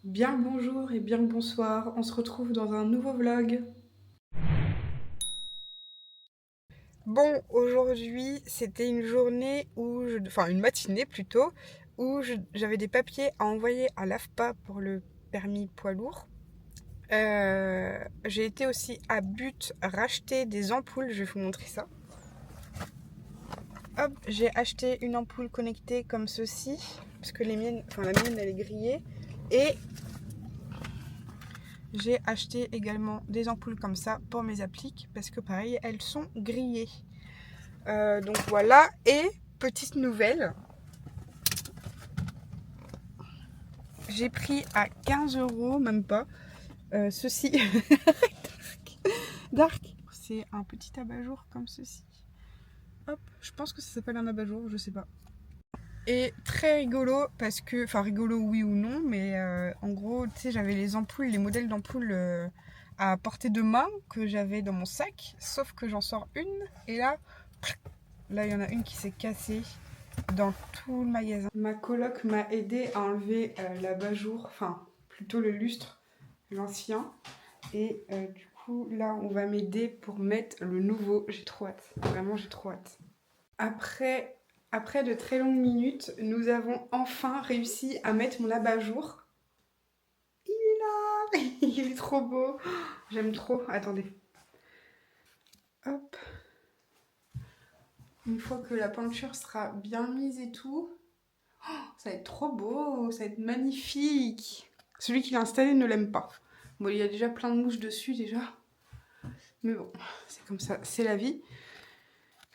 Bien le bonjour et bien le bonsoir, on se retrouve dans un nouveau vlog. Bon, aujourd'hui c'était une journée enfin une matinée plutôt, où j'avais des papiers à envoyer à l'AFPA pour le permis poids lourd. J'ai été aussi à But racheter des ampoules, je vais vous montrer ça. Hop, j'ai acheté une ampoule connectée comme ceci, parce que la mienne elle est grillée. Et j'ai acheté également des ampoules comme ça pour mes appliques parce que pareil, elles sont grillées. Donc voilà, et petite nouvelle, j'ai pris à 15 euros, même pas, ceci. Dark, c'est un petit abat-jour comme ceci. Hop, je pense que ça s'appelle un abat-jour, je sais pas. Et très rigolo parce que, enfin rigolo oui ou non, mais en gros, tu sais, j'avais les ampoules, les modèles d'ampoules à portée de main que j'avais dans mon sac, sauf que j'en sors une et là, il y en a une qui s'est cassée dans tout le magasin. Ma coloc m'a aidé à enlever l'abat-jour, enfin plutôt le lustre, l'ancien, et du coup là on va m'aider pour mettre le nouveau. J'ai trop hâte, vraiment j'ai trop hâte. Après de très longues minutes, nous avons enfin réussi à mettre mon abat-jour. Il est là. Il est trop beau. J'aime trop. Attendez. Hop. Une fois que la peinture sera bien mise et tout, ça va être trop beau. Ça va être magnifique. Celui qui l'a installé ne l'aime pas. Bon, il y a déjà plein de mouches dessus déjà. Mais bon, c'est comme ça. C'est la vie.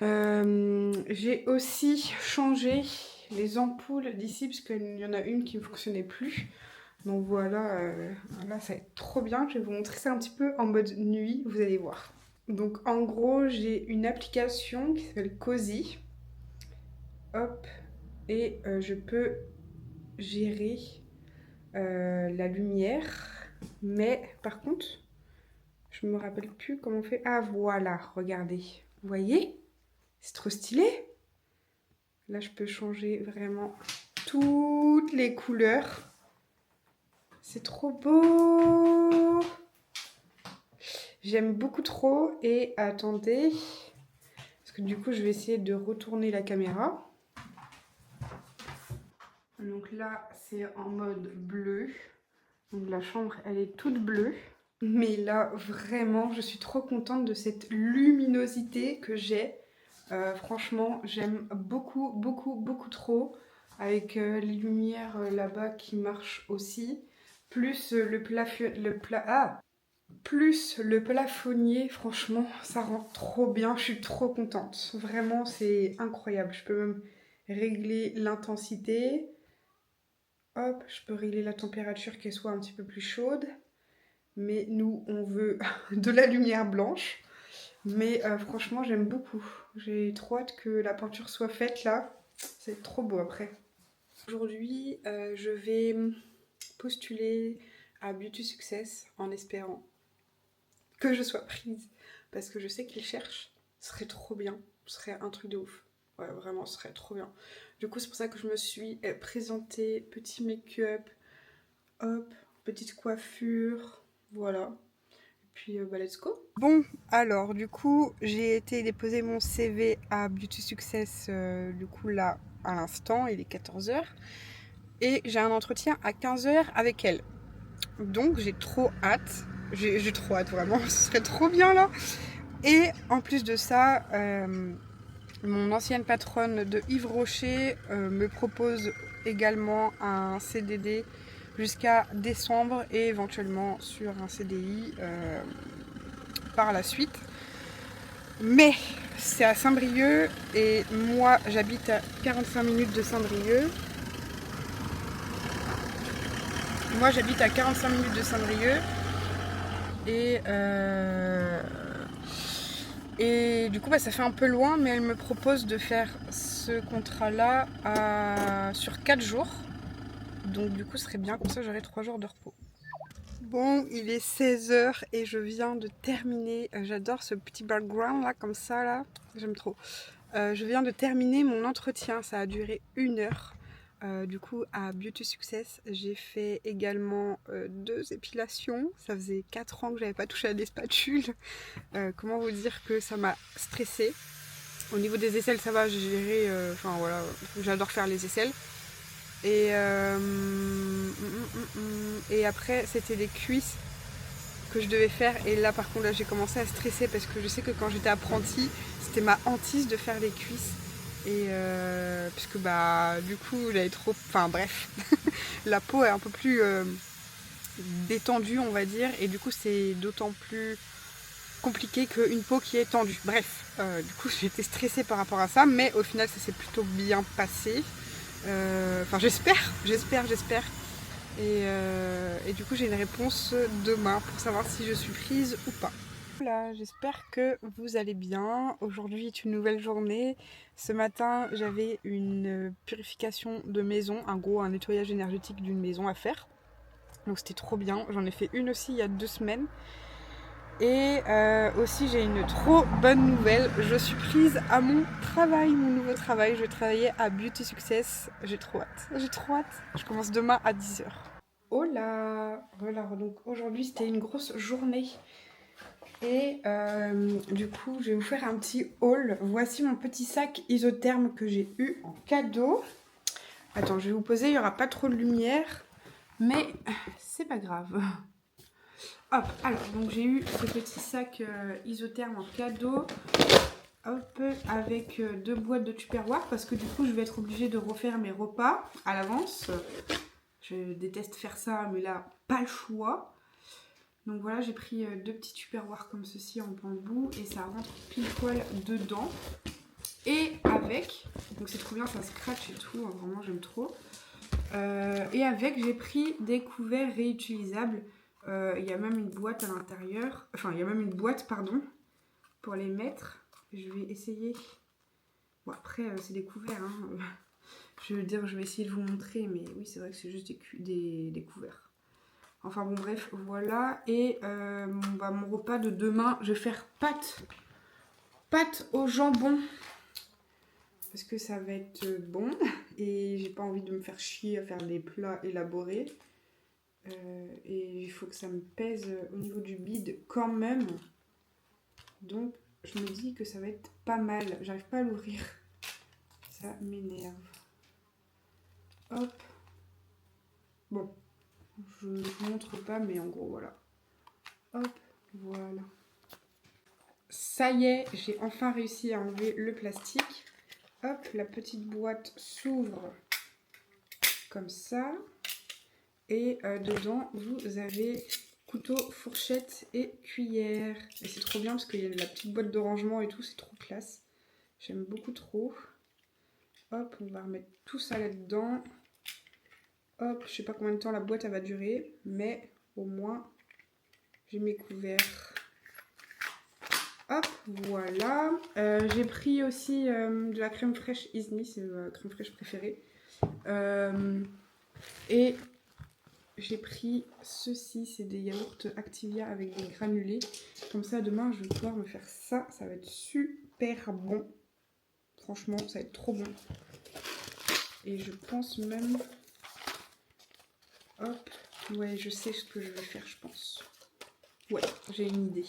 J'ai aussi changé les ampoules d'ici parce qu'il y en a une qui ne fonctionnait plus. Donc voilà, là ça va être trop bien. Je vais vous montrer ça un petit peu en mode nuit, vous allez voir. Donc en gros, j'ai une application qui s'appelle Cozy. Hop, et je peux gérer la lumière. Mais par contre, je me rappelle plus comment on fait. Ah voilà, regardez. Vous voyez? C'est trop stylé. Là, je peux changer vraiment toutes les couleurs. C'est trop beau. J'aime beaucoup trop. Et attendez, parce que du coup, je vais essayer de retourner la caméra. Donc là, c'est en mode bleu. Donc la chambre, elle est toute bleue. Mais là, vraiment, je suis trop contente de cette luminosité que j'ai. Franchement, j'aime beaucoup, beaucoup, beaucoup trop. Avec les lumières là-bas qui marchent aussi. Plus plus le plafonnier, franchement, ça rend trop bien. Je suis trop contente. Vraiment, c'est incroyable. Je peux même régler l'intensité. Hop, je peux régler la température qu'elle soit un petit peu plus chaude. Mais nous, on veut de la lumière blanche. Mais franchement, j'aime beaucoup. J'ai trop hâte que la peinture soit faite là. C'est trop beau après. Aujourd'hui, je vais postuler à Beauty Success en espérant que je sois prise. Parce que je sais qu'ils cherchent. Ce serait trop bien. Ce serait un truc de ouf. Ouais, vraiment, ce serait trop bien. Du coup, c'est pour ça que je me suis présentée. Petit make-up. Hop, petite coiffure. Voilà. Puis let's go. Bon, alors du coup, j'ai été déposer mon CV à Beauty Success, du coup là, à l'instant, il est 14 h. Et j'ai un entretien à 15 h avec elle. Donc j'ai trop hâte. J'ai trop hâte vraiment, ce serait trop bien là. Et en plus de ça, mon ancienne patronne de Yves Rocher me propose également un CDD jusqu'à décembre et éventuellement sur un CDI par la suite. Mais c'est à Saint-Brieuc et moi j'habite à 45 minutes de Saint-Brieuc. Moi j'habite à 45 minutes de Saint-Brieuc et du coup ça fait un peu loin, mais elle me propose de faire ce contrat là sur 4 jours. Donc du coup ce serait bien, comme ça j'aurai 3 jours de repos. Bon, il est 16 h et je viens de terminer. J'adore ce petit background là, comme ça là. J'aime trop. Je viens de terminer mon entretien. Ça a duré 1 heure. du coup à Beauty Success. J'ai fait également 2 épilations. Ça faisait 4 ans que j'avais pas touché à des spatules. Comment vous dire que ça m'a stressée. Au niveau des aisselles, ça va, j'ai géré. Enfin voilà, j'adore faire les aisselles. Et après, c'était les cuisses que je devais faire. Et là, par contre, là, j'ai commencé à stresser parce que je sais que quand j'étais apprentie, c'était ma hantise de faire les cuisses. Et puisque bah du coup j'avais trop. Enfin bref, la peau est un peu plus détendue, on va dire, et du coup c'est d'autant plus compliqué qu'une peau qui est tendue. Bref, du coup j'étais stressée par rapport à ça, mais au final ça s'est plutôt bien passé. Enfin j'espère. Et du coup j'ai une réponse demain pour savoir si je suis prise ou pas. Voilà, j'espère que vous allez bien. Aujourd'hui est une nouvelle journée. Ce matin j'avais une purification de maison, un nettoyage énergétique d'une maison à faire. Donc c'était trop bien. J'en ai fait une aussi il y a 2 semaines. Et aussi j'ai une trop bonne nouvelle. Je suis prise à mon travail, mon nouveau travail. Je vais travailler à Beauty Success. J'ai trop hâte. Je commence demain à 10h. Oh là, voilà, donc aujourd'hui c'était une grosse journée. Et du coup je vais vous faire un petit haul. Voici mon petit sac isotherme que j'ai eu en cadeau. Attends, je vais vous poser, il n'y aura pas trop de lumière. Mais c'est pas grave. Hop, alors, donc j'ai eu ce petit sac isotherme en cadeau. Hop, avec 2 boîtes de Tupperware parce que du coup je vais être obligée de refaire mes repas à l'avance. Je déteste faire ça, mais là, pas le choix. Donc voilà, j'ai pris 2 petits Tupperware comme ceci en bambou et ça rentre pile poil dedans. Et avec, donc c'est trop bien, ça scratch et tout, hein, vraiment j'aime trop. Et avec, j'ai pris des couverts réutilisables. Il y a même une boîte à l'intérieur, enfin il y a même une boîte, pardon, pour les mettre. Je vais essayer. Bon après c'est des couverts, hein. Je veux dire, je vais essayer de vous montrer, mais oui c'est vrai que c'est juste des couverts. Enfin bon bref, voilà. Et mon repas de demain, je vais faire pâtes au jambon. Parce que ça va être bon. Et j'ai pas envie de me faire chier à faire des plats élaborés. Et il faut que ça me pèse au niveau du bide quand même. Donc je me dis que ça va être pas mal. J'arrive pas à l'ouvrir. Ça m'énerve. Hop. Bon. Je ne vous montre pas, mais en gros, voilà. Hop, voilà. Ça y est, j'ai enfin réussi à enlever le plastique. Hop, la petite boîte s'ouvre comme ça. Et dedans, vous avez couteau, fourchette et cuillère. Et c'est trop bien parce qu'il y a la petite boîte de rangement et tout, c'est trop classe. J'aime beaucoup trop. Hop, on va remettre tout ça là-dedans. Hop, je sais pas combien de temps la boîte elle va durer, mais au moins j'ai mes couverts. Hop, voilà. J'ai pris aussi de la crème fraîche Isni, c'est ma crème fraîche préférée. Et j'ai pris ceci, c'est des yaourts Activia avec des granulés. Comme ça, demain, je vais pouvoir me faire ça. Ça va être super bon. Franchement, ça va être trop bon. Et je pense même... Hop, ouais, je sais ce que je vais faire, je pense. Ouais, j'ai une idée.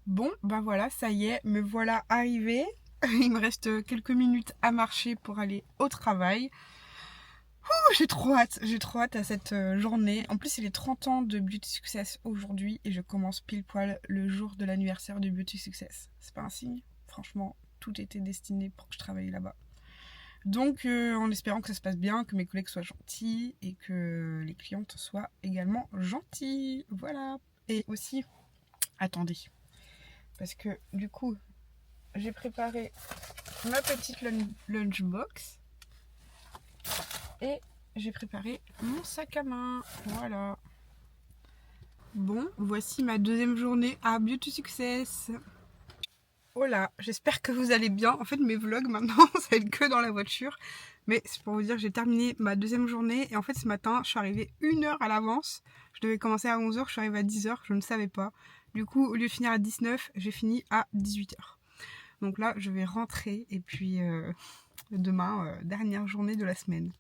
Bon, ben voilà, ça y est, me voilà arrivée. Il me reste quelques minutes à marcher pour aller au travail. J'ai trop hâte à cette journée. En plus, il est 30 ans de Beauty Success aujourd'hui et je commence pile poil le jour de l'anniversaire de Beauty Success. C'est pas un signe? Franchement, tout était destiné pour que je travaille là-bas. Donc, en espérant que ça se passe bien, que mes collègues soient gentils et que les clientes soient également gentilles. Voilà. Et aussi, attendez. Parce que du coup, j'ai préparé ma petite lunchbox et j'ai préparé mon sac à main. Voilà. Bon, voici ma 2e journée à Beauty Success. Oh là, j'espère que vous allez bien. En fait, mes vlogs maintenant, ça va être que dans la voiture. Mais c'est pour vous dire que j'ai terminé ma 2e journée. Et en fait, ce matin, je suis arrivée 1 heure à l'avance. Je devais commencer à 11h, je suis arrivée à 10h, je ne savais pas. Du coup, au lieu de finir à 19, j'ai fini à 18h. Donc là, je vais rentrer. Et puis, demain, dernière journée de la semaine.